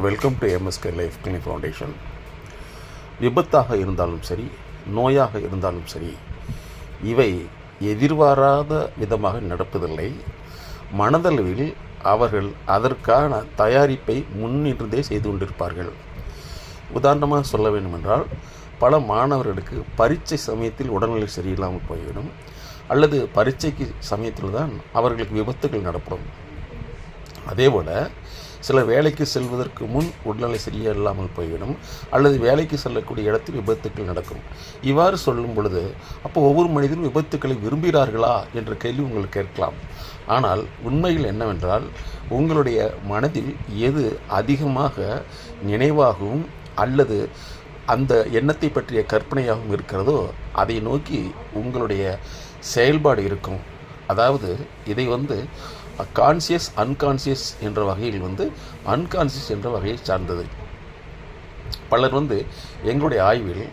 Welcome to MSK life clinic foundation. விபத்தாக இருந்தாலும் சரி, நோயாக இருந்தாலும் சரி, இவை எதிர்பாராத விதமாக நடப்பதில்லை. மனதளவில் அவர்கள் அதற்கான தயாரிப்பை முன்னிருந்தே செய்து கொண்டிருப்பார்கள். உதாரணமாக சொல்ல வேண்டுமென்றால், பல மாணவர்களுக்கு பரீட்சை சமயத்தில் உடல்நிலை சரியில்லாமல் போய்விடும், அல்லது பரீட்சைக்கு சமயத்தில் தான் அவர்களுக்கு விபத்துகள் நடப்படும். அதேபோல் சில வேலைக்கு செல்வதற்கு முன் உடல்நிலை சரியில்லாமல் போய்விடும், அல்லது வேலைக்கு செல்லக்கூடிய இடத்தில் விபத்துக்கள் நடக்கும். இவ்வாறு சொல்லும் பொழுது, அப்போ ஒவ்வொரு மனிதனும் விபத்துக்களை விரும்புகிறார்களா என்ற கேள்வி உங்களுக்கு கேட்கலாம். ஆனால் உண்மையில் என்னவென்றால், உங்களுடைய மனதில் எது அதிகமாக நினைவாகவும் அல்லது அந்த எண்ணத்தை பற்றிய கற்பனையாகவும் இருக்கிறதோ அதை நோக்கி உங்களுடைய செயல்பாடு இருக்கும். அதாவது இதை கான்சியஸ் அன்கான்சியஸ் என்ற வகையில் அன்கான்சியஸ் என்ற வகையை சார்ந்தது. பலர் எங்களுடைய ஆய்வில்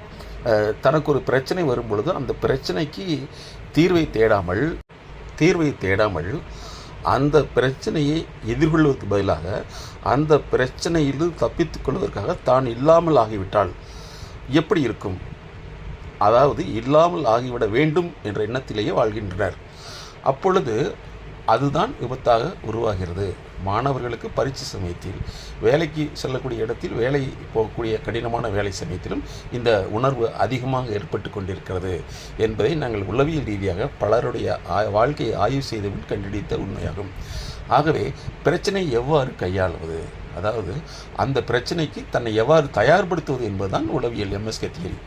தனக்கு ஒரு பிரச்சனை வரும் பொழுது அந்த பிரச்சனைக்கு தீர்வை தேடாமல் அந்த பிரச்சனையை எதிர்கொள்வதற்கு பதிலாக அந்த பிரச்சனையில் தப்பித்துக் கொள்வதற்காக தான் இல்லாமல் ஆகிவிட்டால் எப்படி இருக்கும், அதாவது இல்லாமல் ஆகிவிட வேண்டும் என்ற எண்ணத்திலேயே வாழ்கின்றனர். அப்பொழுது அதுதான் விபத்தாக உருவாகிறது. மாணவர்களுக்கு பரீட்சை சமயத்தில், வேலைக்கு செல்லக்கூடிய இடத்தில், வேலை போகக்கூடிய கடினமான வேலை சமயத்திலும் இந்த உணர்வு அதிகமாக ஏற்பட்டு கொண்டிருக்கிறது என்பதை நாங்கள் உளவியல் ரீதியாக பலருடைய வாழ்க்கையை ஆய்வு செய்தபின் கண்டுபிடித்த உண்மையாகும். ஆகவே பிரச்சனை எவ்வாறு கையாளுவது, அதாவது அந்த பிரச்சனைக்கு தன்னை எவ்வாறு தயார்படுத்துவது என்பதுதான் உளவியல் எம்எஸ்கே தியரி.